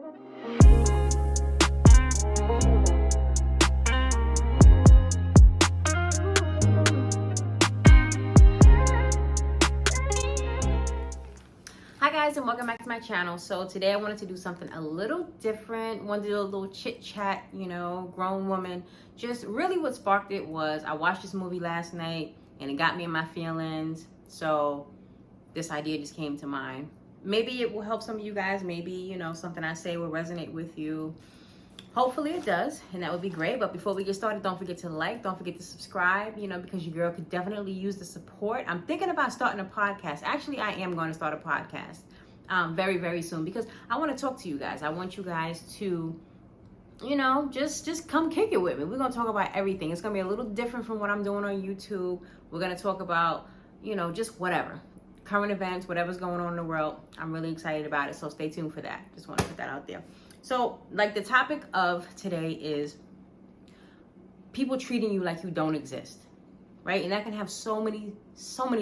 Hi guys, and welcome back to my channel. So today I wanted to do something a little different. Wanted to do a little chit chat, grown woman. Just really what sparked it was I watched this movie last night and it got me in my feelings. So this idea just came to mind. Maybe it will help some of you guys. Maybe, something I say will resonate with you. Hopefully it does, and that would be great. But before we get started, don't forget to like, don't forget to subscribe, because your girl could definitely use the support. I'm thinking about starting a podcast. Actually, I am going to start a podcast very, very soon because I want to talk to you guys. I want you guys to, just come kick it with me. We're going to talk about everything. It's going to be a little different from what I'm doing on YouTube. We're going to talk about, just whatever. Current events, whatever's going on in the world. I'm really excited about it, so stay tuned for that. Just want to put that out there. So, the topic of today is people treating you like you don't exist, right? And that can have so many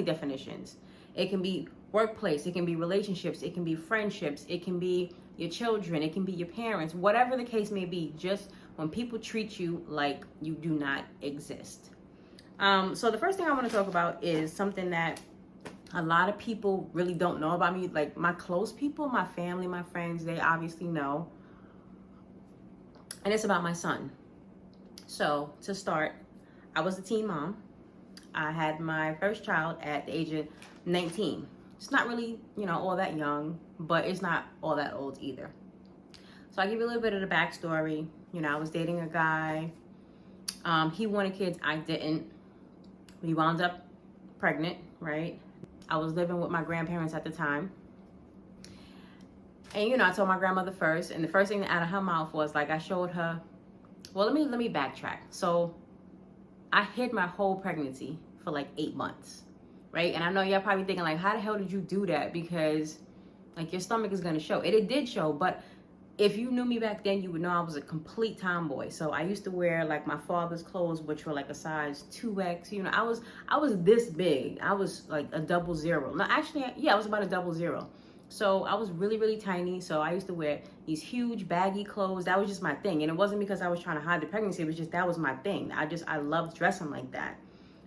definitions. It can be workplace, it can be relationships, it can be friendships, it can be your children, it can be your parents, whatever the case may be, just when people treat you like you do not exist. So the first thing I want to talk about is something that a lot of people really don't know about me. Like my close people, my family, my friends, they obviously know. And it's about my son. So to start, I was a teen mom. I had my first child at the age of 19. It's not really, all that young, but it's not all that old either. So I give you a little bit of the backstory. I was dating a guy. He wanted kids. I didn't. We wound up pregnant, right? I was living with my grandparents at the time. And, I told my grandmother first, and the first thing out of her mouth was like, I showed her, well, let me backtrack. So I hid my whole pregnancy for like 8 months, right? And I know y'all probably thinking like, how the hell did you do that? Because like your stomach is going to show. It did show, but if you knew me back then, you would know I was a complete tomboy. So I used to wear like my father's clothes, which were like a size 2X. I was this big. I was like a 00. No, actually, yeah, I was about a 00. So I was really, really tiny. So I used to wear these huge baggy clothes. That was just my thing. And it wasn't because I was trying to hide the pregnancy. It was just, that was my thing. I loved dressing like that.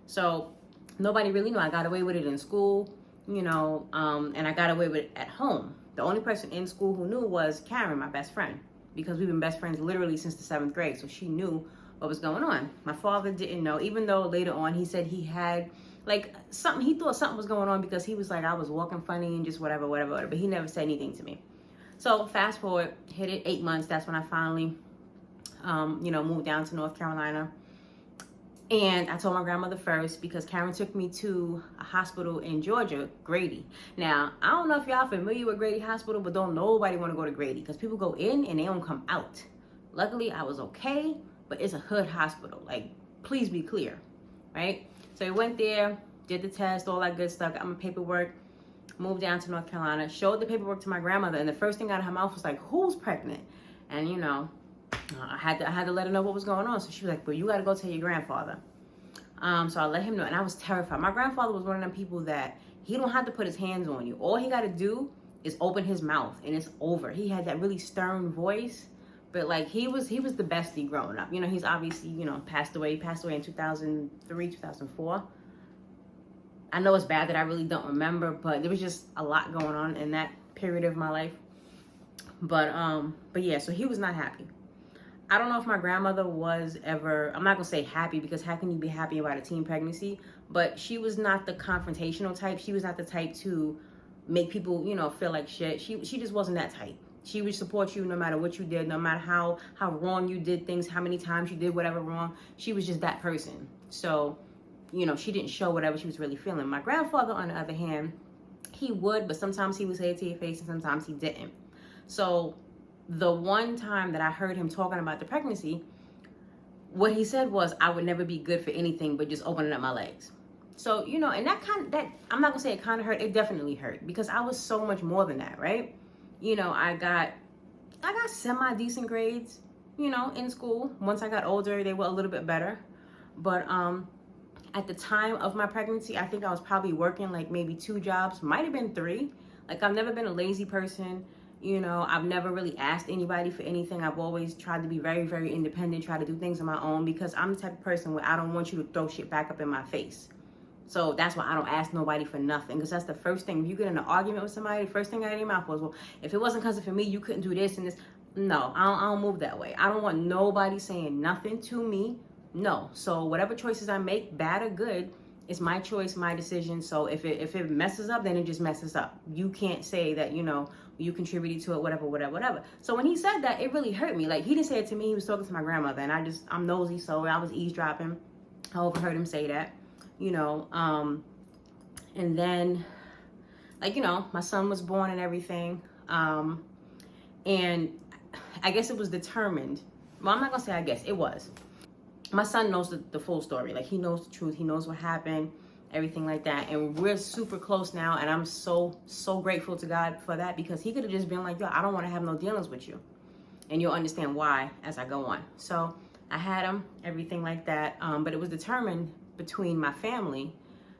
So nobody really knew. I got away with it in school, and I got away with it at home. The only person in school who knew was Karen, my best friend, because we've been best friends literally since the 7th grade. So she knew what was going on. My father didn't know, even though later on he said he had like something, he thought something was going on because he was like, I was walking funny and just whatever, but he never said anything to me. So fast forward, hit it 8 months. That's when I finally, moved down to North Carolina. And I told my grandmother first because Karen took me to a hospital in Georgia, Grady. Now, I don't know if y'all familiar with Grady Hospital, but don't nobody want to go to Grady because people go in and they don't come out. Luckily, I was okay, but it's a hood hospital. Like, please be clear, right? So we went there, did the test, all that good stuff, got my paperwork, moved down to North Carolina, showed the paperwork to my grandmother, and the first thing out of her mouth was like, who's pregnant? And, I had to let her know what was going on. So she was like, well, you got to go tell your grandfather. So I let him know, and I was terrified. My grandfather was one of them people that he don't have to put his hands on you. All he got to do is open his mouth, and it's over. He had that really stern voice, but like he was the bestie growing up. He's obviously, passed away. He passed away in 2003, 2004. I know it's bad that I really don't remember, but there was just a lot going on in that period of my life. But yeah, so he was not happy. I don't know if my grandmother was ever, I'm not going to say happy because how can you be happy about a teen pregnancy? But she was not the confrontational type. She was not the type to make people, feel like shit. She just wasn't that type. She would support you no matter what you did, no matter how wrong you did things, how many times you did whatever wrong. She was just that person. So, she didn't show whatever she was really feeling. My grandfather, on the other hand, he would, but sometimes he would say it to your face and sometimes he didn't. So the one time that I heard him talking about the pregnancy, what he said was, I would never be good for anything but just opening up my legs. So, and that I'm not gonna say it kind of hurt. It definitely hurt because I was so much more than that, right? I got semi-decent grades, in school. Once I got older, they were a little bit better. But at the time of my pregnancy, I think I was probably working like maybe 2 jobs, might have been 3. Like I've never been a lazy person. You know, I've never really asked anybody for anything. I've always tried to be very, very independent, try to do things on my own, because I'm the type of person where I don't want you to throw shit back up in my face. So that's why I don't ask nobody for nothing, because that's the first thing. If you get in an argument with somebody, the first thing out of your mouth was, well, if it wasn't because of me, you couldn't do this and this. No, I don't move that way. I don't want nobody saying nothing to me. No. So whatever choices I make, bad or good, it's my choice, my decision. So if it messes up, then it just messes up. You can't say that, you know, you contributed to it, whatever. So when he said that, it really hurt me. Like, he didn't say it to me. He was talking to my grandmother, and I'm nosy, so I was eavesdropping. I overheard him say that, you know. And then, like, you know, my son was born and everything. And I guess it was determined. Well, I'm not gonna say I guess, it was. My son knows the full story. Like, he knows the truth. He knows what happened, everything like that. And we're super close now. And I'm so grateful to God for that, because he could have just been like, yo, I don't want to have no dealings with you. And you'll understand why as I go on. So I had him, everything like that. But it was determined between my family,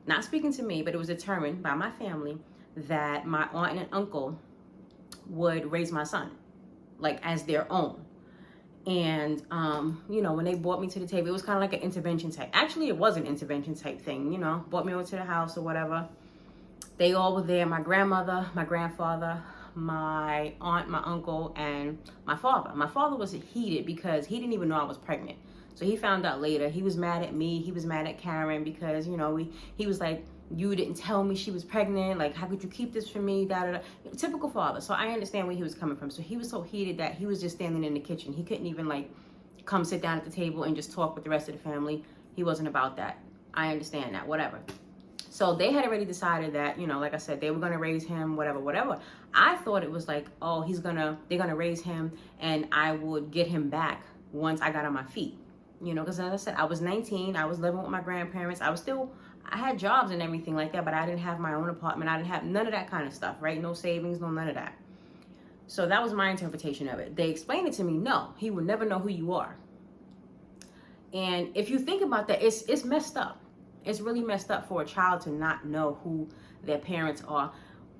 not speaking to me, but it was determined by my family that my aunt and uncle would raise my son, like, as their own. And, you know, when they brought me to the table, it was kind of like an intervention type. Actually, it was an intervention type thing, you know, brought me over to the house or whatever. They all were there. My grandmother, my grandfather, my aunt, my uncle, and my father. My father was heated because he didn't even know I was pregnant. So he found out later. He was mad at me. He was mad at Karen because, you know, he was like, you didn't tell me she was pregnant. Like, how could you keep this from me? Da, da, da. Typical father. So I understand where he was coming from. So he was so heated that he was just standing in the kitchen. He couldn't even, like, come sit down at the table and just talk with the rest of the family. He wasn't about that. I understand that, whatever. So they had already decided that, you know, like I said, they were going to raise him, whatever. I thought it was like, oh, they're going to raise him and I would get him back once I got on my feet. You know, because as I said, I was 19. I was living with my grandparents. I had jobs and everything like that, but I didn't have my own apartment. I didn't have none of that kind of stuff, right? No savings, no none of that. So that was my interpretation of it. They explained it to me. No, he will never know who you are. And if you think about that, it's messed up. It's really messed up for a child to not know who their parents are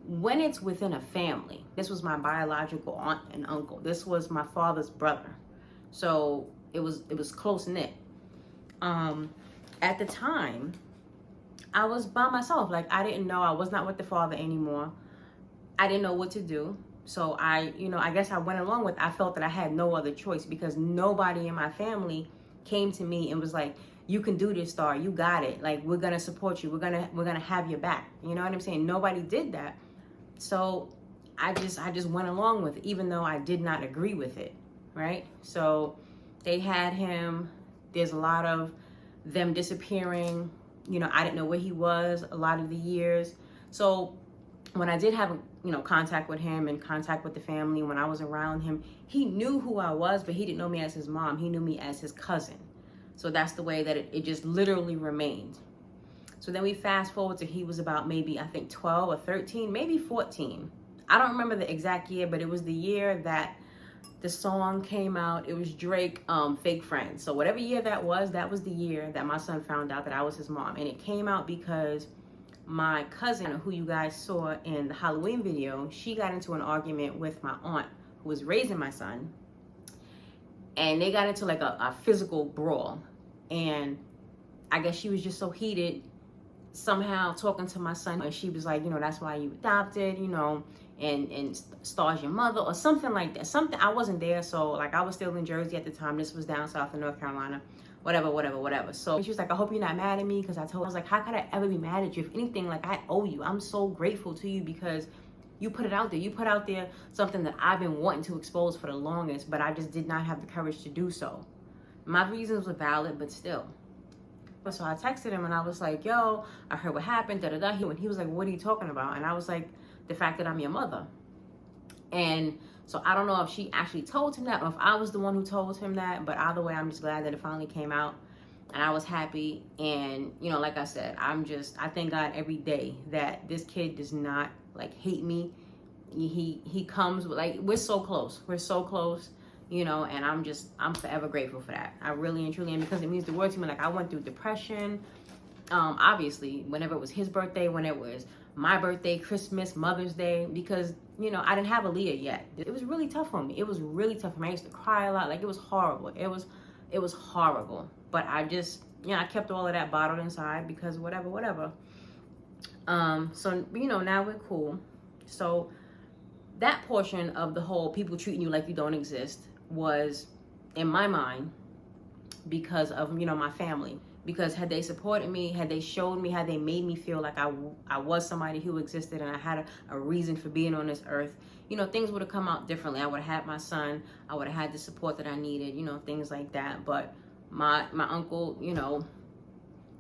when it's within a family. This was my biological aunt and uncle. This was my father's brother. So it was close knit. At the time, I was by myself. Like, I didn't know. I was not with the father anymore. I didn't know what to do. So I guess I went along with, I felt that I had no other choice, because nobody in my family came to me and was like, you can do this, Star. You got it. Like, we're going to support you. We're going to have your back. You know what I'm saying? Nobody did that. So I just went along with it, even though I did not agree with it. Right? So they had him. There's a lot of them disappearing. You know, I didn't know where he was a lot of the years. So when I did have, you know, contact with him and contact with the family, when I was around him, he knew who I was, but he didn't know me as his mom. He knew me as his cousin. So that's the way that it just literally remained. So then we fast forward to, he was about maybe, I think 12 or 13, maybe 14. I don't remember the exact year, but it was the year that the song came out. It was Drake, Fake Friends. So whatever year that was the year that my son found out that I was his mom. And it came out because my cousin, who you guys saw in the Halloween video, she got into an argument with my aunt, who was raising my son. And they got into like a physical brawl. And I guess she was just so heated, somehow talking to my son. And she was like, you know, that's why you adopted, you know, and Star's your mother, or something like that. Something, I wasn't there, so like I was still in Jersey at the time. This was down south in North Carolina, whatever. So she was like, I hope you're not mad at me, because I was like, how could I ever be mad at you? If anything, like, I owe you. I'm so grateful to you because you put it out there. You put out there something that I've been wanting to expose for the longest, but I just did not have the courage to do so. My reasons were valid, but still. So I texted him and I was like, yo, I heard what happened, da-da-da. And he was like, what are you talking about? And I was like, the fact that I'm your mother. And so I don't know if she actually told him that or if I was the one who told him that, but either way, I'm just glad that it finally came out and I was happy. And, you know, like I said, I thank God every day that this kid does not like hate me. He comes with, like, we're so close, you know, and I'm forever grateful for that. I really and truly am, because it means the world to me. Like, I went through depression, obviously, whenever it was his birthday, when it was my birthday, Christmas, Mother's Day, because, you know, I didn't have Aaliyah yet. It was really tough on me. It was really tough for me. I used to cry a lot. Like, it was horrible. It was horrible. But I just, you know, I kept all of that bottled inside because whatever. So, you know, now we're cool. So that portion of the whole people treating you like you don't exist was, in my mind, because of, you know, my family. Because had they supported me, had they showed me, had they made me feel like I was somebody who existed and I had a reason for being on this earth, you know, things would have come out differently. I would have had my son. I would have had the support that I needed, you know, things like that. But my uncle, you know,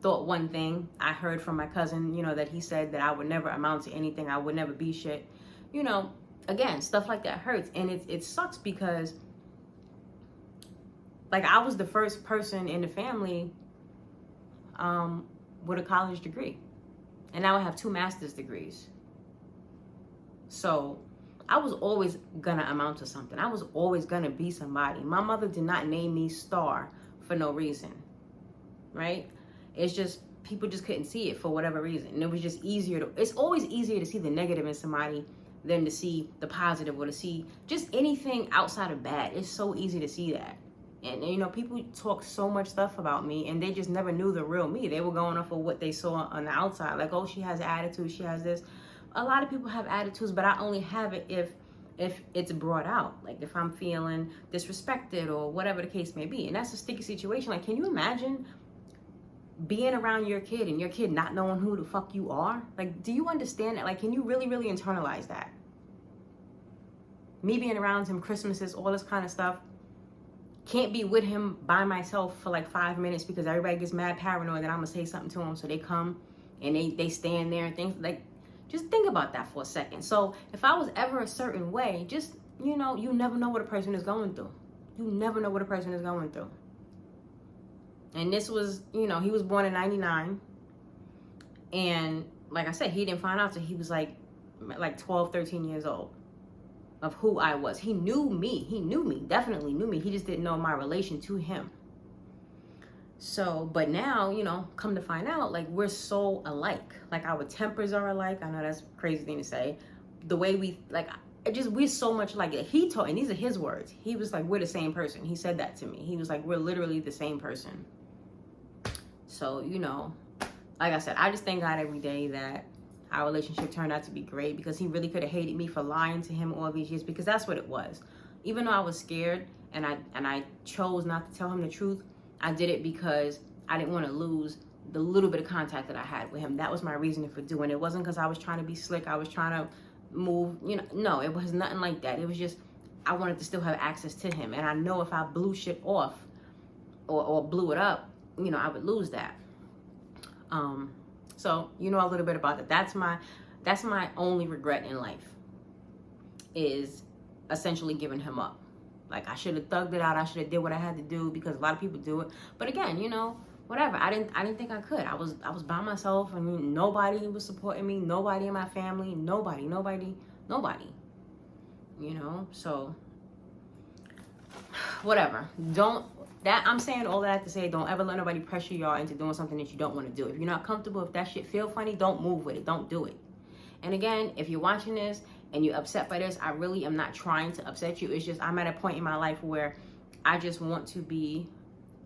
thought one thing. I heard from my cousin, you know, that he said that I would never amount to anything. I would never be shit. You know, again, stuff like that hurts. And it sucks because, like, I was the first person in the family with a college degree, and now I have 2 master's degrees. So I was always gonna amount to something. I was always gonna be somebody. My mother did not name me Star for no reason, right? It's just people just couldn't see it for whatever reason, and it was just easier to. It's always easier to see the negative in somebody than to see the positive, or to see just anything outside of bad. It's so easy to see that. And, you know, people talk so much stuff about me, and they just never knew the real me. They were going off of what they saw on the outside. Like, oh, she has an attitude, she has this. A lot of people have attitudes, but I only have it if it's brought out. Like, if I'm feeling disrespected or whatever the case may be. And that's a sticky situation. Like, can you imagine being around your kid and your kid not knowing who the fuck you are? Like, do you understand that? Like, can you really, really internalize that? Me being around him, Christmases, all this kind of stuff. Can't be with him by myself for like 5 minutes because everybody gets mad paranoid that I'm gonna say something to him. So they come and they stand there and things like, just think about that for a second. So if I was ever a certain way, just, you know, you never know what a person is going through. You never know what a person is going through. And this was, you know, he was born in 99. And like I said, he didn't find out till he was like 12, 13 years old. Of who I was. He knew me, definitely knew me. He just didn't know my relation to him. So, but now, you know, come to find out, like, we're so alike. Like, our tempers are alike. I know that's a crazy thing to say. The way we, like, we're so much like it. He told, and these are his words. He was like, we're the same person. He said that to me. He was like, we're literally the same person. So, you know, like I said, I just thank God every day that our relationship turned out to be great, because he really could have hated me for lying to him all these years, because that's what it was. Even though I was scared and I chose not to tell him the truth, I did it because I didn't want to lose the little bit of contact that I had with him. That was my reasoning for doing it. It wasn't because I was trying to be slick. I was trying to move, you know, no, it was nothing like that. It was just, I wanted to still have access to him. And I know if I blew shit off or blew it up, you know, I would lose that. So, you know, a little bit about that. That's my only regret in life, is essentially giving him up. Like, I should have thugged it out. I should have did what I had to do, because a lot of people do it. But again, you know, whatever. I didn't think I could. I was by myself. I mean, nobody was supporting me. Nobody in my family. Nobody. You know, so whatever. I'm saying all that to say, don't ever let nobody pressure y'all into doing something that you don't want to do. If you're not comfortable, if that shit feel funny, don't move with it. Don't do it. And again, if you're watching this and you're upset by this, I really am not trying to upset you. It's just, I'm at a point in my life where I just want to be,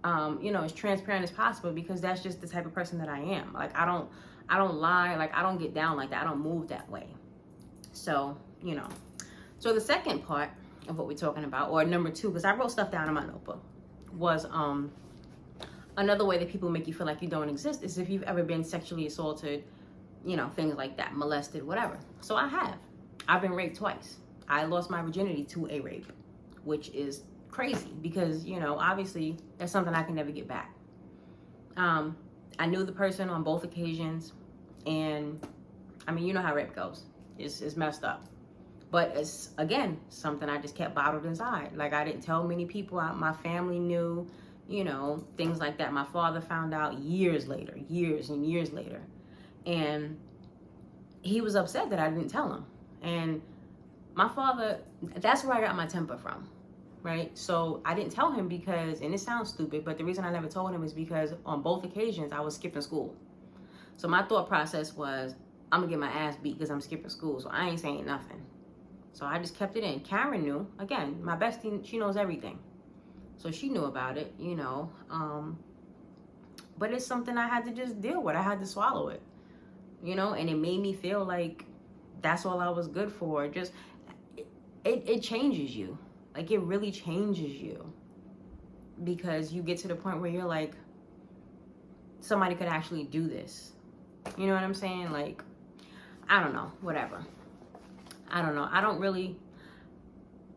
you know, as transparent as possible, because that's just the type of person that I am. Like, I don't lie. Like, I don't get down like that. I don't move that way. So, you know. So the second part of what we're talking about, or number 2, because I wrote stuff down in my notebook, was another way that people make you feel like you don't exist is if you've ever been sexually assaulted, you know, things like that, molested, whatever. So I've been raped twice. I lost my virginity to a rape, which is crazy because, you know, obviously that's something I can never get back. I knew the person on both occasions, and I mean, you know how rape goes. It's messed up. But it's, again, something I just kept bottled inside. Like, I didn't tell many people. My family knew, you know, things like that. My father found out years and years later. And he was upset that I didn't tell him. And my father, that's where I got my temper from, right? So I didn't tell him because, and it sounds stupid, but the reason I never told him is because on both occasions I was skipping school. So my thought process was, I'm gonna get my ass beat because I'm skipping school. So I ain't saying nothing. So I just kept it in. Karen knew. Again, my bestie, she knows everything. So she knew about it, you know. But it's something I had to just deal with. I had to swallow it, you know. And it made me feel like that's all I was good for. Just, it changes you. Like, it really changes you. Because you get to the point where you're like, somebody could actually do this. You know what I'm saying? Like, I don't know. Whatever. I don't know.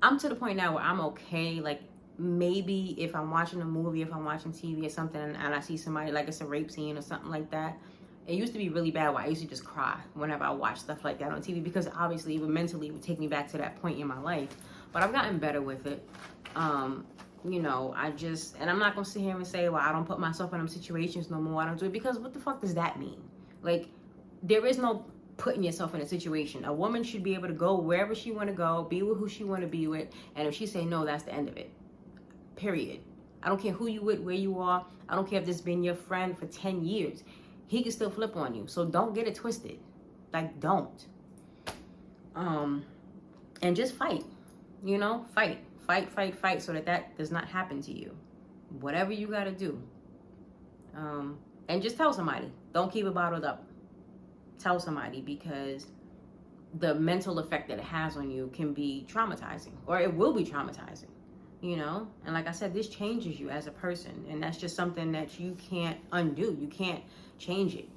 I'm to the point now where I'm okay. Like, maybe if I'm watching a movie, if I'm watching TV or something, and I see somebody, like it's a rape scene or something like that. It used to be really bad where I used to just cry whenever I watch stuff like that on TV, because obviously it would take me back to that point in my life. But I've gotten better with it. You know, and I'm not gonna sit here and say, well, I don't put myself in them situations no more. I don't do it, because what the fuck does that mean? Like, there is no putting yourself in a situation. A woman should be able to go wherever she want to go, be with who she want to be with, and if she say no, that's the end of it. Period. I don't care who you with, where you are. I don't care if this has been your friend for 10 years. He can still flip on you. So don't get it twisted. Like, don't. And just fight. You know, fight so that does not happen to you. Whatever you got to do. And just tell somebody. Don't keep it bottled up. Tell somebody, because the mental effect that it has on you can be traumatizing, or it will be traumatizing, you know? And like I said, this changes you as a person, and that's just something that you can't undo. You can't change it.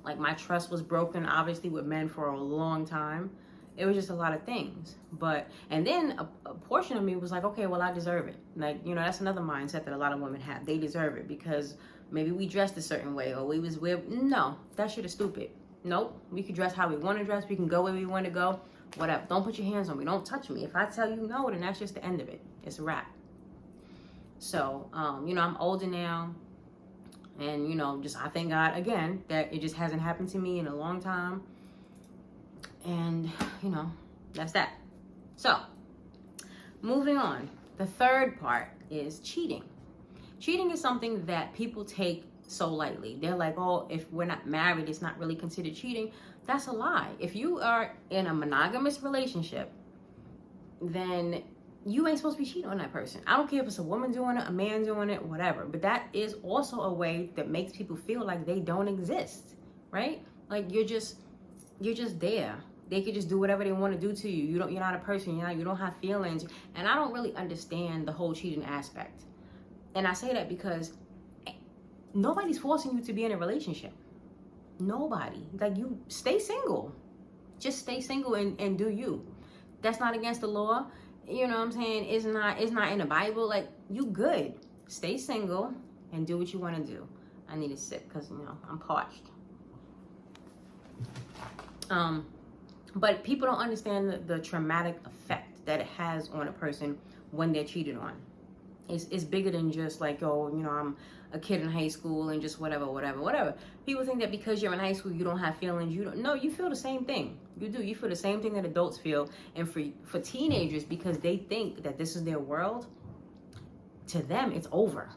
Like, my trust was broken, obviously, with men for a long time. It was just a lot of things. And then a portion of me was like, okay, well, I deserve it. Like, you know, that's another mindset that a lot of women have. They deserve it because maybe we dressed a certain way, or no, that shit is stupid. Nope, we can dress how we want to dress. We can go where we want to go, whatever. Don't put your hands on me. Don't touch me. If I tell you no, then that's just the end of it. It's a wrap. So, you know, I'm older now. And, you know, I thank God, again, that it just hasn't happened to me in a long time. And, you know, that's that. So, moving on. The third part is cheating. Cheating is something that people take so lightly. They're like, oh, if we're not married, it's not really considered cheating. That's a lie. If you are in a monogamous relationship, then you ain't supposed to be cheating on that person. I don't care if it's a woman doing it, a man doing it, whatever. But that is also a way that makes people feel like they don't exist, right? Like, you're just there. They could just do whatever they want to do to you. You're not a person. You don't have feelings. And I don't really understand the whole cheating aspect. And I say that because nobody's forcing you to be in a relationship. Nobody. Like, you stay single. Just stay single and do you. That's not against the law. You know what I'm saying? It's not in the Bible. Like, you good. Stay single and do what you want to do. I need a sip because, you know, I'm parched. But people don't understand the traumatic effect that it has on a person when they're cheated on. It's bigger than just like, oh, you know, I'm a kid in high school and just whatever. People think that because you're in high school, you don't have feelings. No, you feel the same thing. You do. You feel the same thing that adults feel. And for teenagers, because they think that this is their world, to them, it's over.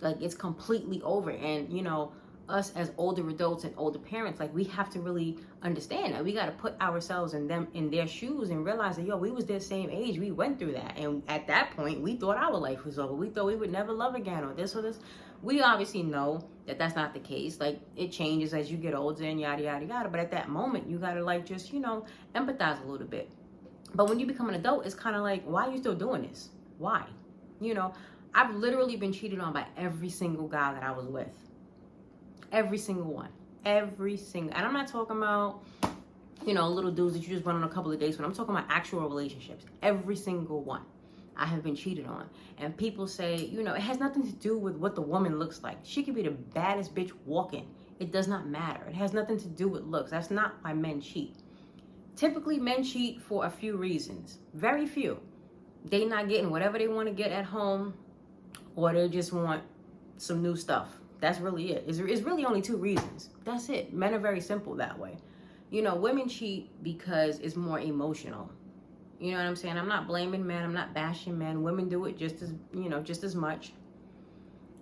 Like, it's completely over. And, you know, us as older adults and older parents, like, we have to really understand that we got to put ourselves in their shoes and realize that, yo, we was their same age. We went through that. And at that point, we thought our life was over. We thought we would never love again, or this or this. We obviously know that that's not the case. Like, it changes as you get older and yada, yada, yada. But at that moment, you got to, like, just, you know, empathize a little bit. But when you become an adult, it's kind of like, why are you still doing this? Why? You know, I've literally been cheated on by every single guy that I was with. Every single one. Every single. And I'm not talking about, you know, little dudes that you just went on a couple of dates with. I'm talking about actual relationships. Every single one I have been cheated on. And people say, you know, it has nothing to do with what the woman looks like. She could be the baddest bitch walking. It does not matter. It has nothing to do with looks. That's not why men cheat. Typically, men cheat for a few reasons. Very few. They not getting whatever they want to get at home, or they just want some new stuff. That's really it. It's really only two reasons. That's it. Men are very simple that way. You know, women cheat because it's more emotional. You know what I'm saying? I'm not blaming men. I'm not bashing men. Women do it just as much.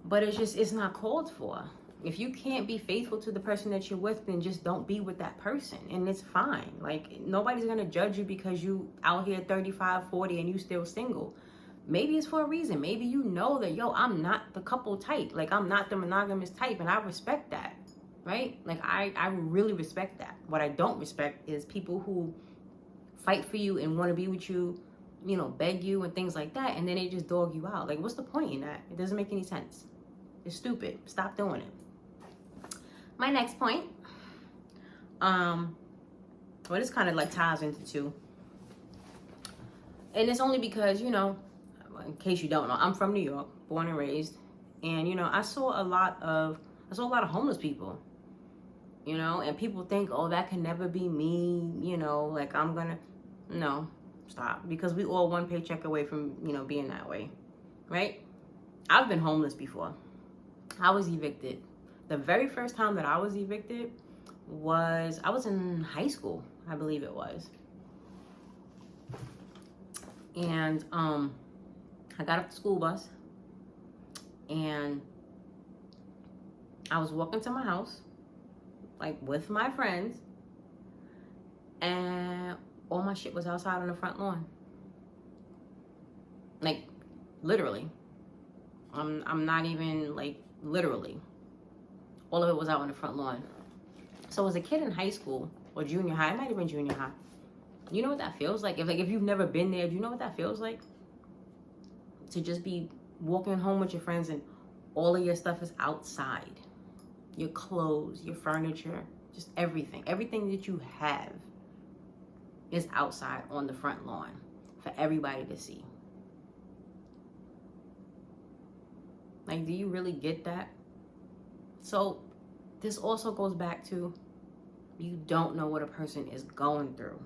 But it's not called for. If you can't be faithful to the person that you're with, then just don't be with that person, and it's fine. Like, nobody's gonna judge you because you out here 35, 40 and you still single. Maybe it's for a reason. Maybe you know that, yo, I'm not the couple type. Like, I'm not the monogamous type, and I respect that, right? Like, I really respect that. What I don't respect is people who fight for you and want to be with you, you know, beg you and things like that, and then they just dog you out. Like, what's the point in that? It doesn't make any sense. It's stupid. Stop doing it. My next point, well, this kind of like ties into two, and it's only because, you know, in case you don't know, I'm from New York, born and raised, and, you know, I saw a lot of homeless people, you know, and people think, oh, that can never be me, you know, like no, stop, because we all one paycheck away from, you know, being that way, right? I've been homeless before. I was evicted. The very first time that I was evicted was, I was in high school, I believe it was. And I got off the school bus and I was walking to my house, like with my friends, and all my shit was outside on the front lawn. Like, literally. I'm not even, like, literally. All of it was out on the front lawn. So as a kid in high school or junior high, it might have been junior high, you know what that feels like? If you've never been there, do you know what that feels like? To just be walking home with your friends and all of your stuff is outside. Your clothes, your furniture, just everything. Everything that you have is outside on the front lawn for everybody to see. Like, do you really get that? So this also goes back to, you don't know what a person is going through.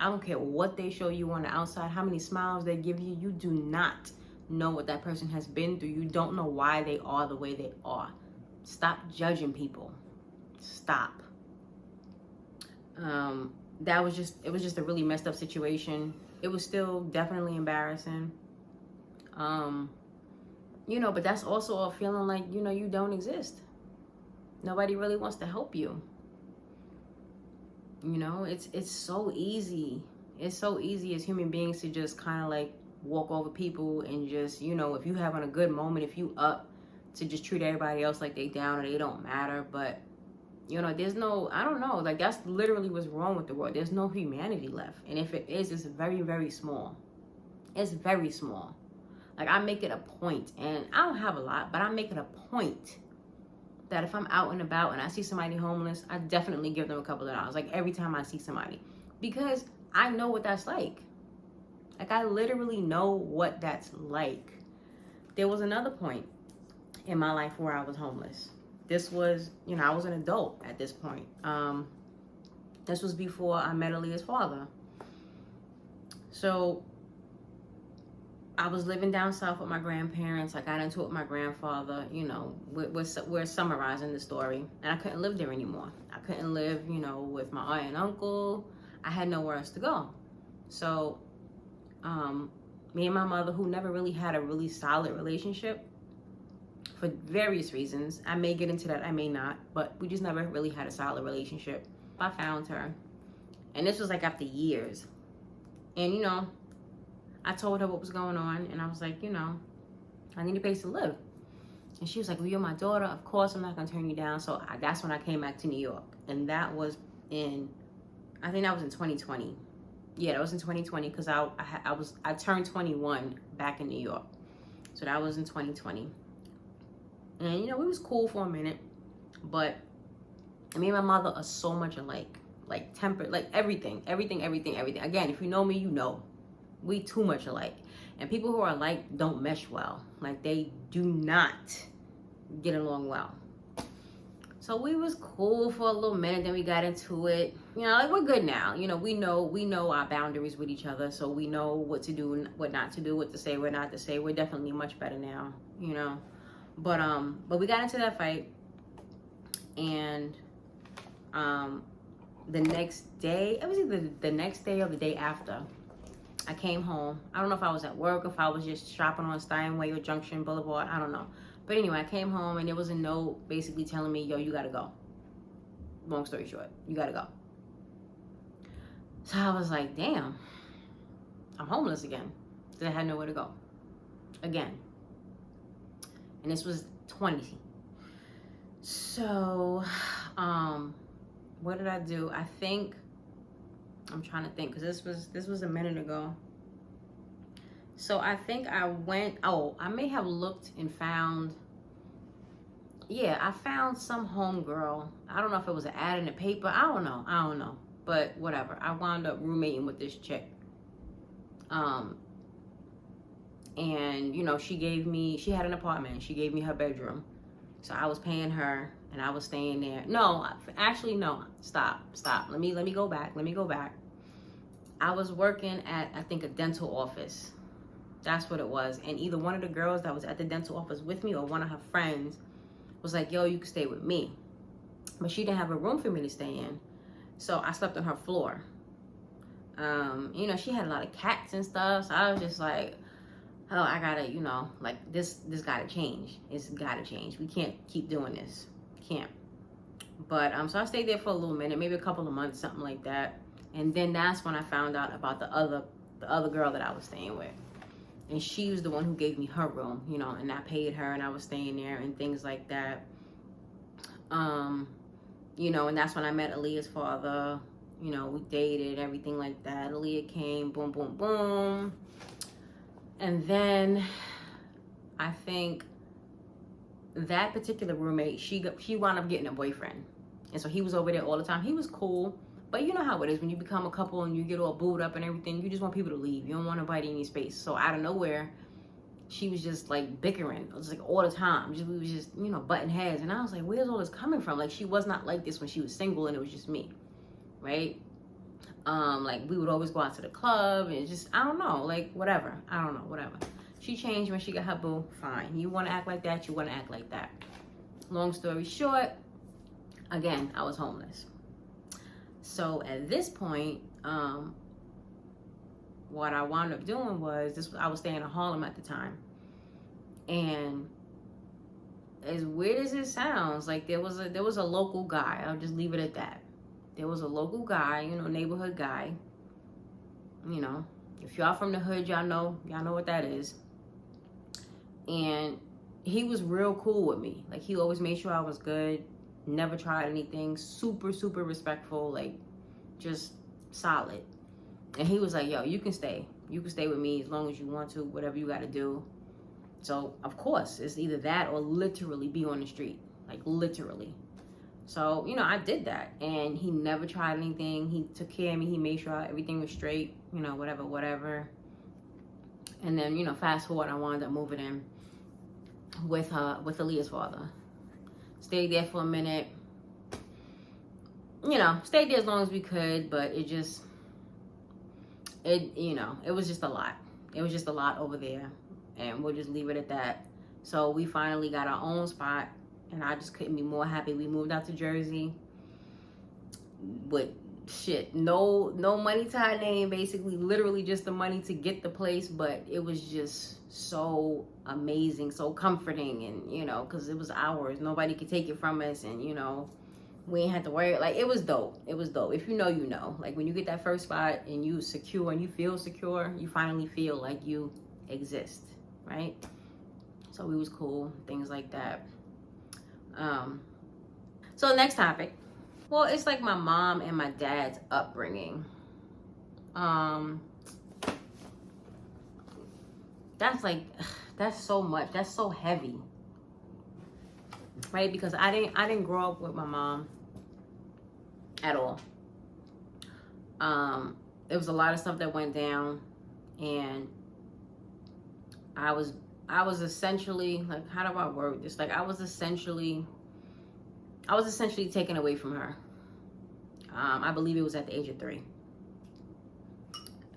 I don't care what they show you on the outside, how many smiles they give you. You do not know what that person has been through. You don't know why they are the way they are. Stop judging people. Stop. It was just a really messed up situation. It was still definitely embarrassing. You know, but that's also a feeling like, you know, you don't exist. Nobody really wants to help you. You know, it's so easy. It's so easy as human beings to just kind of like walk over people and just, you know, if you having a good moment, if you up, to just treat everybody else like they down or they don't matter. But, you know, there's no, I don't know, like, that's literally what's wrong with the world. There's no humanity left. And if it is, it's very, very small. It's very small. Like, I make it a point, and I don't have a lot, but I make it a point that if I'm out and about and I see somebody homeless, I definitely give them a couple of dollars, like every time I see somebody, because I know what that's like. Like, I literally know what that's like. There was another point in my life where I was homeless. This was, you know, I was an adult at this point. This was before I met Aaliyah's father. So I was living down south with my grandparents. I got into it with my grandfather. You know, we're summarizing the story. And I couldn't live there anymore. I couldn't live, you know, with my aunt and uncle. I had nowhere else to go. So me and my mother, who never really had a really solid relationship for various reasons. I may get into that, I may not. But we just never really had a solid relationship. I found her. And this was like after years. And, you know, I told her what was going on, and I was like, you know, I need a place to live. And she was like, well, you're my daughter. Of course, I'm not going to turn you down. So that's when I came back to New York. And that was I think that was in 2020. Yeah, that was in 2020 because I turned 21 back in New York. So that was in 2020. And, you know, we was cool for a minute. But me and my mother are so much alike. Like, tempered, like everything. Again, if you know me, you know. We too much alike. And people who are alike don't mesh well. Like, they do not get along well. So we was cool for a little minute, then we got into it. You know, like, we're good now. You know, we know our boundaries with each other, so we know what to do and what not to do, what to say, what not to say. We're definitely much better now, you know. But we got into that fight, and the next day, it was either the next day or the day after, I came home. I don't know if I was at work, if I was just shopping on Steinway or Junction Boulevard. I don't know. But anyway, I came home and there was a note basically telling me, yo, you gotta go. Long story short, you gotta go. So I was like, damn, I'm homeless again. I had nowhere to go. Again. And this was 20. So, what did I do? I think, I'm trying to think, because this was a minute ago. So I think I went, I may have looked and found, yeah, I found some homegirl. I don't know if it was an ad in the paper. I don't know. But whatever. I wound up roommating with this chick. And, you know, she had an apartment. She gave me her bedroom. So I was paying her and I was staying there. No, actually, no. Stop. Let me go back. I was working at, I think, a dental office. That's what it was. And either one of the girls that was at the dental office with me or one of her friends was like, yo, you can stay with me. But she didn't have a room for me to stay in. So I slept on her floor. You know, she had a lot of cats and stuff. So I was just like, oh, I gotta, you know, like this gotta change. It's gotta change. We can't keep doing this. Can't. But so I stayed there for a little minute, maybe a couple of months, something like that. And then that's when I found out about the other girl that I was staying with. And she was the one who gave me her room, you know, and I paid her and I was staying there and things like that. You know, and that's when I met Aaliyah's father. You know, we dated, everything like that. Aaliyah came, boom, boom, boom. And then I think that particular roommate, she wound up getting a boyfriend. And so he was over there all the time. He was cool. But you know how it is when you become a couple and you get all booed up and everything. You just want people to leave. You don't want nobody in your space. So out of nowhere, she was just like bickering. It was like all the time. We was just, you know, butting heads. And I was like, where's all this coming from? Like, she was not like this when she was single and it was just me. Right? Like, we would always go out to the club and just, I don't know, like, whatever. I don't know, whatever. She changed when she got her boo. Fine. You want to act like that? You want to act like that. Long story short, again, I was homeless. So at this point, what I wound up doing was I was staying in Harlem at the time. And as weird as it sounds, like there was a local guy. I'll just leave it at that. There was a local guy, you know, neighborhood guy. You know, if y'all from the hood, y'all know what that is. And he was real cool with me. Like, he always made sure I was good. Never tried anything. Super, super respectful. Like, just solid. And he was like, yo, you can stay. You can stay with me as long as you want to, whatever you got to do. So, of course, it's either that or literally be on the street. Like, literally. So, you know, I did that. And he never tried anything. He took care of me. He made sure everything was straight. You know, whatever. And then, you know, fast forward, I wound up moving in with Aaliyah's father. Stayed there for a minute. You know, stayed there as long as we could, but it was just a lot. It was just a lot over there, and we'll just leave it at that. So we finally got our own spot, and I just couldn't be more happy. We moved out to Jersey with no money to our name, basically, literally just the money to get the place, but it was just so amazing, so comforting, and, you know, because it was ours. Nobody could take it from us, and, you know, we ain't had to worry. Like, it was dope. It was dope. If you know, you know. Like, when you get that first spot and you secure and you feel secure, you finally feel like you exist, right? So we was cool, things like that. So next topic. Well, it's like my mom and my dad's upbringing. That's so much. That's so heavy, right? Because I didn't grow up with my mom at all. It was a lot of stuff that went down, and I was essentially, like, how do I word this? Like, I was essentially taken away from her. I believe it was at the age of 3.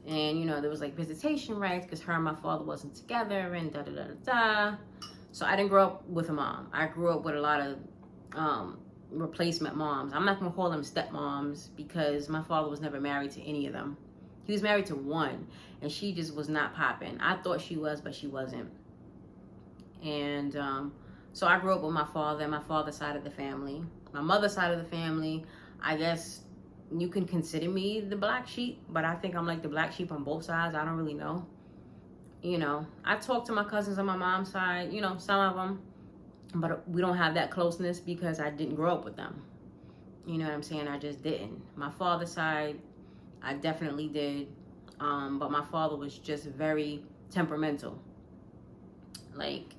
And, you know, there was like visitation rights because her and my father wasn't together and da-da-da-da-da. So I didn't grow up with a mom. I grew up with a lot of replacement moms. I'm not going to call them stepmoms because my father was never married to any of them. He was married to one, and she just was not popping. I thought she was, but she wasn't. And So I grew up with my father and my father's side of the family. My mother's side of the family, I guess you can consider me the black sheep, but I think I'm like the black sheep on both sides. I don't really know. You know, I talk to my cousins on my mom's side, you know, some of them, but we don't have that closeness because I didn't grow up with them. You know what I'm saying? I just didn't. My father's side, I definitely did. But my father was just very temperamental. Like,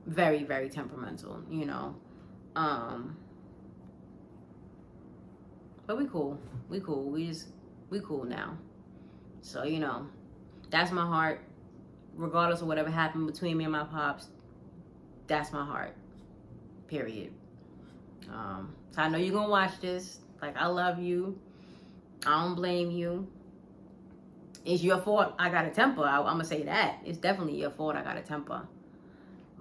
very, very temperamental, you know. But we cool. We cool. We cool now. So, you know, that's my heart. Regardless of whatever happened between me and my pops, that's my heart. Period. So I know you're gonna watch this. Like, I love you. I don't blame you. It's your fault I got a temper. I'm gonna say that. It's definitely your fault I got a temper.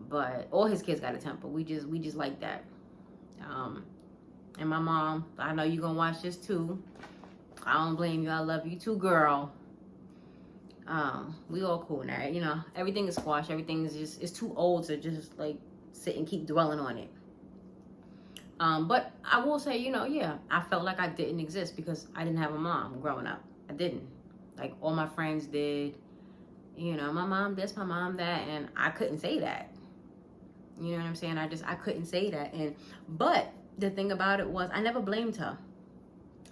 But all his kids got a temper. We just like that. And my mom, I know you're gonna watch this too. I don't blame you. I love you too, girl. We all cool now. You know, everything is squashed. Everything is just, it's too old to just like sit and keep dwelling on it. But I will say, you know, yeah, I felt like I didn't exist because I didn't have a mom growing up. I didn't. Like, all my friends did. You know, my mom this, my mom that, and I couldn't say that. You know what I'm saying? I couldn't say that. But the thing about it was, I never blamed her.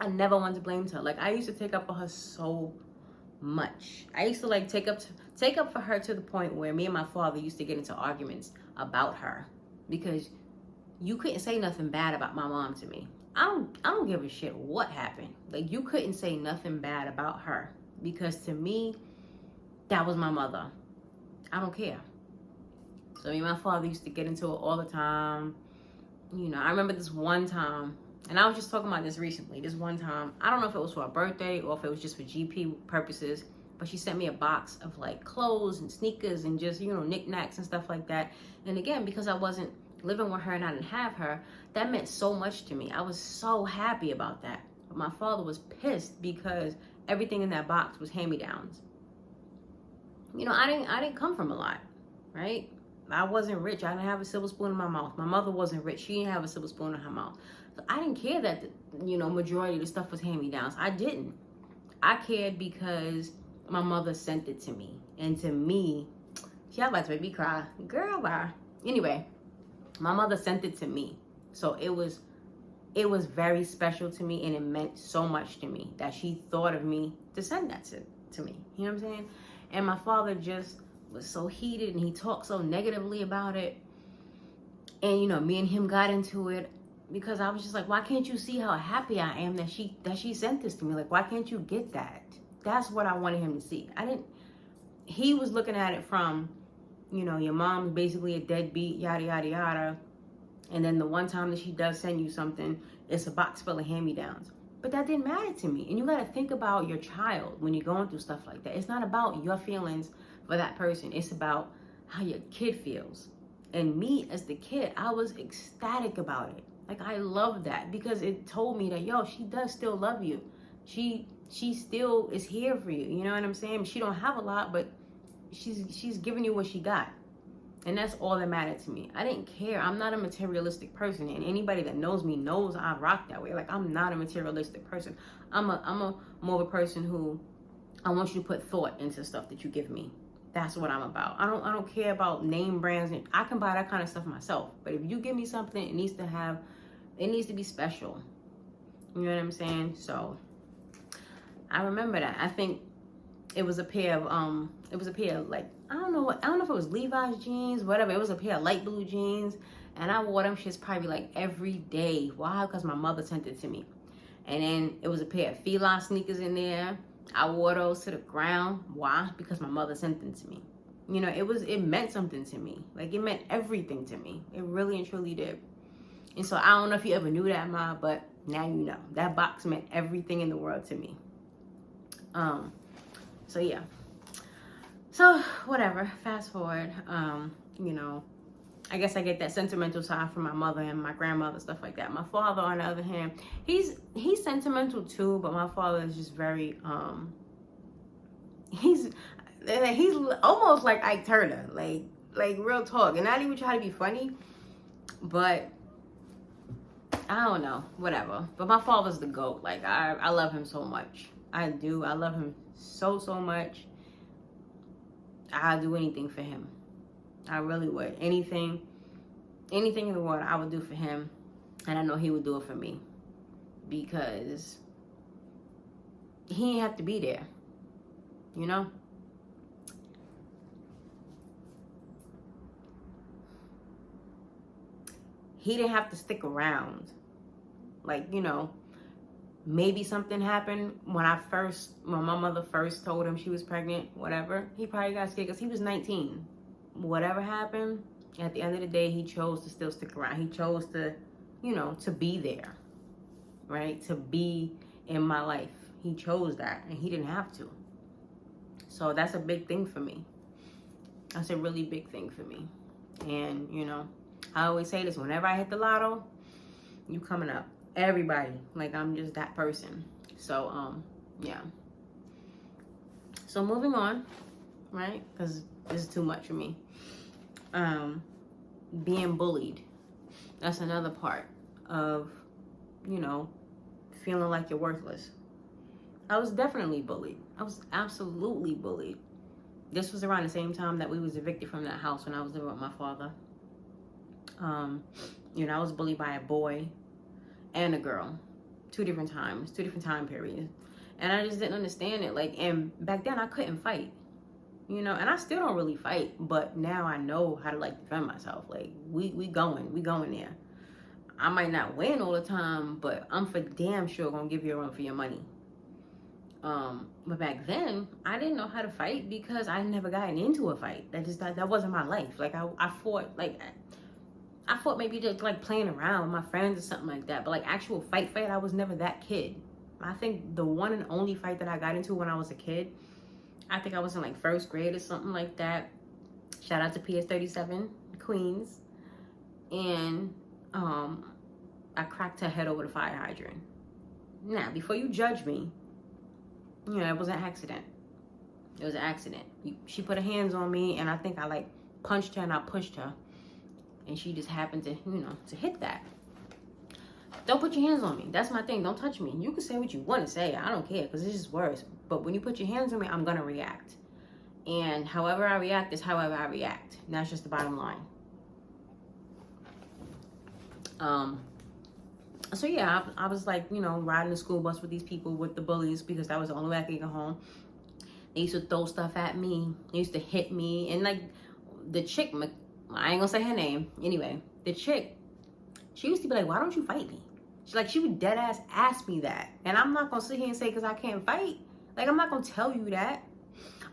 I never wanted to blame her. Like, I used to take up for her so much. I used to like take up for her to the point where me and my father used to get into arguments about her because you couldn't say nothing bad about my mom to me. I don't give a shit what happened. Like, you couldn't say nothing bad about her because to me, that was my mother. I don't care. So me and my father used to get into it all the time. You know, I remember this one time, and I was just talking about this recently. This one time, I don't know if it was for a birthday or if it was just for GP purposes, but she sent me a box of like clothes and sneakers and just, you know, knickknacks and stuff like that. And again, because I wasn't living with her and I didn't have her, that meant so much to me. I was so happy about that. But my father was pissed because everything in that box was hand-me-downs. You know, I didn't come from a lot, right? I wasn't rich. I didn't have a silver spoon in my mouth. My mother wasn't rich. She didn't have a silver spoon in her mouth. So I didn't care that, you know, majority of the stuff was hand-me-downs. I didn't. I cared because my mother sent it to me. And to me, y'all about to make me cry. Girl, bye. Anyway, my mother sent it to me. So it was very special to me, and it meant so much to me that she thought of me to send that to me. You know what I'm saying? And my father just was so heated and he talked so negatively about it. And, you know, me and him got into it because I was just like, why can't you see how happy I am that she sent this to me? Like, why can't you get that? That's what I wanted him to see. He was looking at it from, you know, your mom's basically a deadbeat, yada, yada, yada. And then the one time that she does send you something, it's a box full of hand-me-downs. But that didn't matter to me. And you got to think about your child when you're going through stuff like that. It's not about your feelings for that person. It's about how your kid feels. And me as the kid, I was ecstatic about it. Like, I loved that because it told me that, yo, she does still love you. She still is here for you. You know what I'm saying? She don't have a lot, but she's giving you what she got. And that's all that mattered to me. I didn't care. I'm not a materialistic person. And anybody that knows me knows I rock that way. Like, I'm not a materialistic person. I'm a more of a person who, I want you to put thought into stuff that you give me. That's what I'm about. I don't care about name brands. And I can buy that kind of stuff myself. But if you give me something, it needs to be special. You know what I'm saying? So I remember that. I think it was a pair of like, I don't know if it was Levi's jeans, whatever. It was a pair of light blue jeans, and I wore them shits probably like every day. Why? Because my mother sent it to me. And then it was a pair of Fila sneakers in there. I wore those to the ground. Why? Because my mother sent them to me. You know, it meant something to me. Like, it meant everything to me. It really and truly did. And so I don't know if you ever knew that, Ma, but now you know. That box meant everything in the world to me. So yeah. So whatever, fast forward, you know, I guess I get that sentimental side from my mother and my grandmother, stuff like that. My father, on the other hand, he's sentimental too, but my father is just very, he's almost like Ike Turner, like real talk, and not even try to be funny. But I don't know, whatever. But my father's the GOAT. Like, I love him so much. I do. I love him so much. I'll do anything for him. I really would. Anything in the world I would do for him. And I know he would do it for me. Because he didn't have to be there. You know? He didn't have to stick around. Like, you know, maybe something happened when my mother first told him she was pregnant, whatever. He probably got scared because he was 19. Whatever happened, at the end of the day, he chose to still stick around. He chose to, you know, to be there, right? To be in my life. He chose that, and he didn't have to. So that's a big thing for me. That's a really big thing for me. And, you know, I always say this, whenever I hit the lotto, you coming up. Everybody. Like, I'm just that person. So, yeah. So, moving on, right? Because this is too much for me. Being bullied. That's another part of, you know, feeling like you're worthless. I was definitely bullied. I was absolutely bullied. This was around the same time that we was evicted from that house when I was living with my father. You know, I was bullied by a boy and a girl. 2 different times, 2 different time periods. And I just didn't understand it. Like, and back then I couldn't fight. You know, and I still don't really fight, but now I know how to, like, defend myself. Like, we going there. I might not win all the time, but I'm for damn sure gonna give you a run for your money. But back then, I didn't know how to fight because I never gotten into a fight. That wasn't my life. Like, I fought maybe just, like, playing around with my friends or something like that. But, like, actual fight, I was never that kid. I think the one and only fight that I got into when I was a kid, I think I was in, like, 1st grade or something like that. Shout out to PS37, Queens. And I cracked her head over the fire hydrant. Now, before you judge me, you know, it was an accident. It was an accident. She put her hands on me, and I think I, like, punched her and I pushed her. And she just happened to, you know, to hit that. Don't put your hands on me. That's my thing. Don't touch me. You can say what you want to say. I don't care, because it's just words. But when you put your hands on me, I'm going to react. And however I react is however I react. And that's just the bottom line. So yeah, I was, like, you know, riding the school bus with these people, with the bullies, because that was the only way I could get home. They used to throw stuff at me. They used to hit me. And, like, the chick, I ain't gonna say her name. Anyway, the chick, she used to be like, why don't you fight me? She would dead ass ask me that. And I'm not gonna sit here and say, because I can't fight. Like, I'm not gonna tell you that.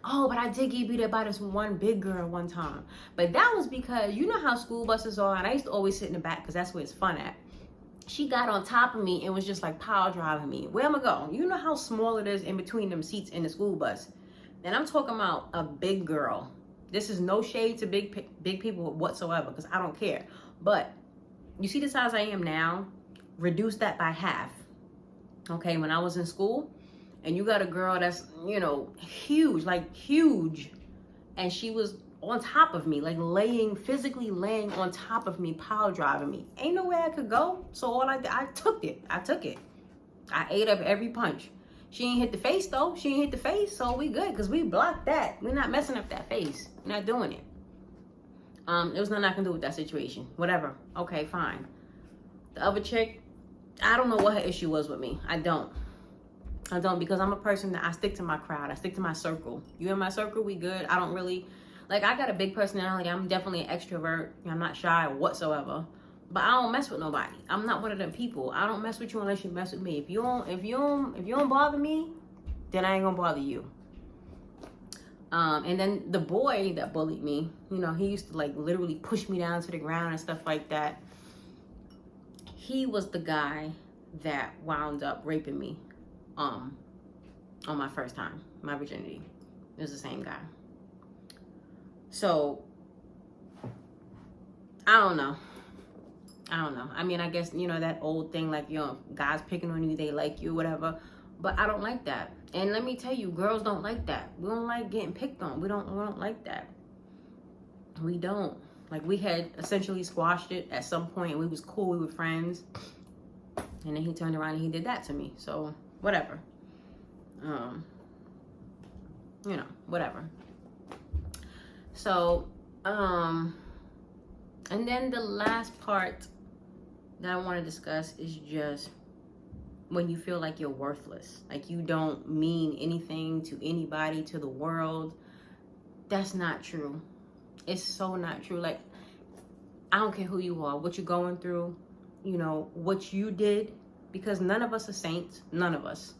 Oh, but I did get beat up by this one big girl one time. But that was because, you know how school buses are, and I used to always sit in the back because that's where it's fun at. She got on top of me and was just, like, power driving me. Where am I going? You know how small it is in between them seats in the school bus. And I'm talking about a big girl. This is no shade to big people whatsoever, because I don't care. But you see the size I am now, reduce that by half. Okay, when I was in school, and you got a girl that's, you know, huge, like huge, and she was on top of me, like physically laying on top of me, power driving me. Ain't no way I could go. So all I took it. I ate up every punch. She ain't hit the face though. She ain't hit the face, so we good, because we blocked that. We're not messing up that face. We're not doing it. There was nothing I can do with that situation. Whatever. Okay, fine. The other chick, I don't know what her issue was with me. I don't, because I'm a person that I stick to my crowd. I stick to my circle. You in my circle, we good. I don't really, like, I got a big personality. I'm definitely an extrovert. I'm not shy whatsoever. But I don't mess with nobody. I'm not one of them people. I don't mess with you unless you mess with me. If you don't bother me, then I ain't gonna bother you. And then the boy that bullied me, you know, he used to, like, literally push me down to the ground and stuff like that. He was the guy that wound up raping me on my first time, my virginity. It was the same guy. So I don't know. I mean, I guess, you know, that old thing, like, you know, guys picking on you, they like you, whatever. But I don't like that. And let me tell you, girls don't like that. We don't like getting picked on. We don't like that. We don't. Like, we had essentially squashed it at some point, and we was cool, we were friends. And then he turned around and he did that to me. So, whatever. You know, whatever. So, and then the last part that I want to discuss is just when you feel like you're worthless. Like, you don't mean anything to anybody, to the world. That's not true. It's so not true. Like, I don't care who you are, what you're going through, you know, what you did, because none of us are saints. None of us.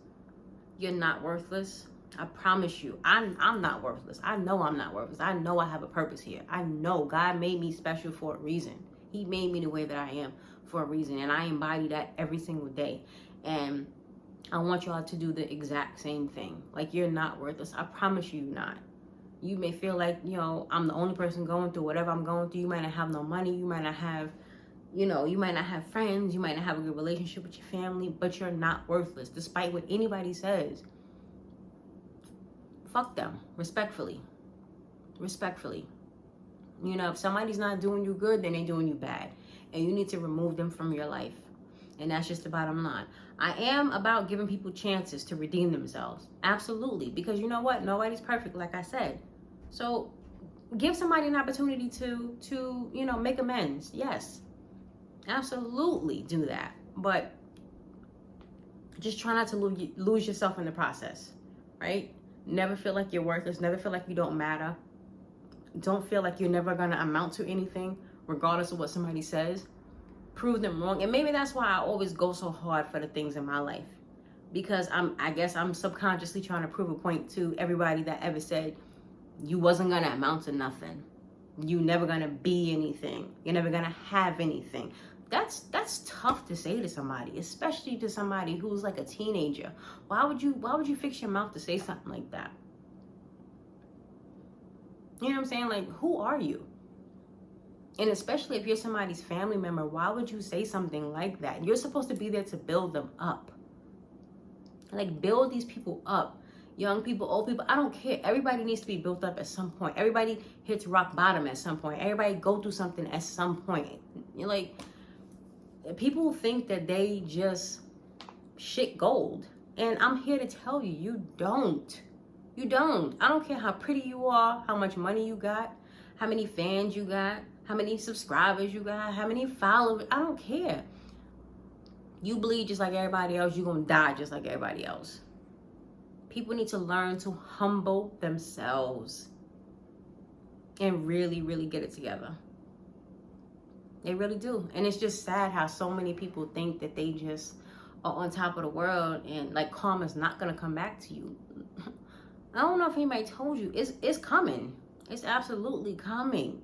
You're not worthless. I promise you. I'm not worthless. I know I'm not worthless. I know I have a purpose here. I know God made me special for a reason. He made me the way that I am for a reason. And I embody that every single day. And I want y'all to do the exact same thing. Like, you're not worthless. I promise you not. You may feel like, you know, I'm the only person going through whatever I'm going through. You might not have no money. You might not have, you know, you might not have friends. You might not have a good relationship with your family. But you're not worthless, despite what anybody says. Fuck them. Respectfully. Respectfully. You know, if somebody's not doing you good, then they're doing you bad. And you need to remove them from your life. And that's just the bottom line. I am about giving people chances to redeem themselves. Absolutely. Because you know what? Nobody's perfect, like I said. So give somebody an opportunity to you know, make amends. Yes. Absolutely do that. But just try not to lose yourself in the process. Right? Never feel like you're worthless. Never feel like you don't matter. Don't feel like you're never going to amount to anything, regardless of what somebody says. Prove them wrong. And maybe that's why I always go so hard for the things in my life. Because I guess I'm subconsciously trying to prove a point to everybody that ever said you wasn't going to amount to nothing. You never going to be anything. You're never going to have anything. That's tough to say to somebody, especially to somebody who's like a teenager. Why would you fix your mouth to say something like that? You know what I'm saying? Like, who are you? And especially if you're somebody's family member, why would you say something like that? You're supposed to be there to build them up. Like, build these people up. Young people, old people, I don't care. Everybody needs to be built up at some point. Everybody hits rock bottom at some point. Everybody go through something at some point. You're like, people think that they just shit gold. And I'm here to tell you, you don't. You don't. I don't care how pretty you are, how much money you got, how many fans you got, how many subscribers you got, how many followers. I don't care. You bleed just like everybody else. You're going to die just like everybody else. People need to learn to humble themselves and really, really get it together. They really do. And it's just sad how so many people think that they just are on top of the world and like karma's not going to come back to you. I don't know if anybody told you. It's coming. It's absolutely coming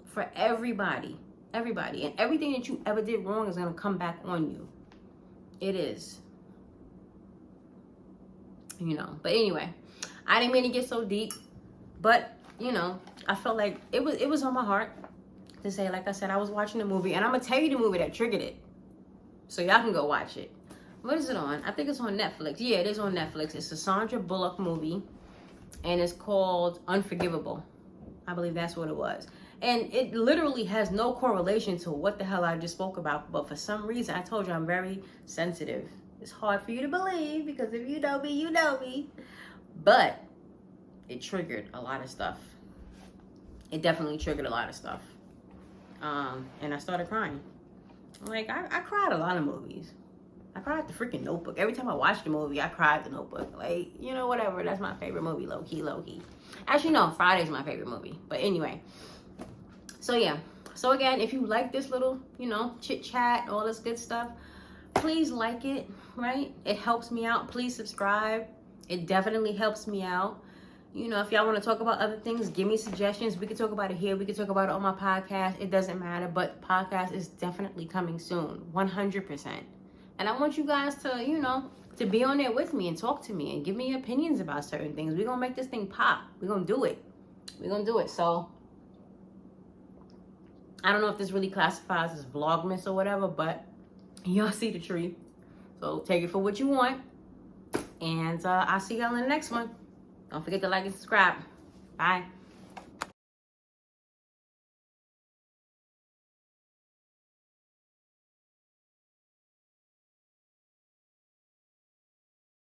for everybody. Everybody. And everything that you ever did wrong is going to come back on you. It is. You know. But anyway, I didn't mean to get so deep. But, you know, I felt like it was on my heart to say, like I said, I was watching the movie. And I'm going to tell you the movie that triggered it. So y'all can go watch it. What is it on? I think it's on Netflix. Yeah, it is on Netflix. It's a Sandra Bullock movie. And it's called Unforgivable. I believe that's what it was. And it literally has no correlation to what the hell I just spoke about. But for some reason, I told you I'm very sensitive. It's hard for you to believe because if you know me, you know me. But it triggered a lot of stuff. It definitely triggered a lot of stuff. And I started crying. Like, I cried a lot of movies. I cried the freaking Notebook. Every time I watched the movie, I cried the Notebook. Like, you know, whatever. That's my favorite movie, low key. Actually, no, Friday's my favorite movie. But anyway. So, yeah. So, again, if you like this little, you know, chit-chat, all this good stuff, please like it, right? It helps me out. Please subscribe. It definitely helps me out. You know, if y'all want to talk about other things, give me suggestions. We can talk about it here. We can talk about it on my podcast. It doesn't matter. But podcast is definitely coming soon. 100%. And I want you guys to, you know, to be on there with me and talk to me and give me your opinions about certain things. We're going to make this thing pop. We're going to do it. We're going to do it. So, I don't know if this really classifies as vlogmas or whatever, but y'all see the tree. So, take it for what you want. And I'll see y'all in the next one. Don't forget to like and subscribe. Bye.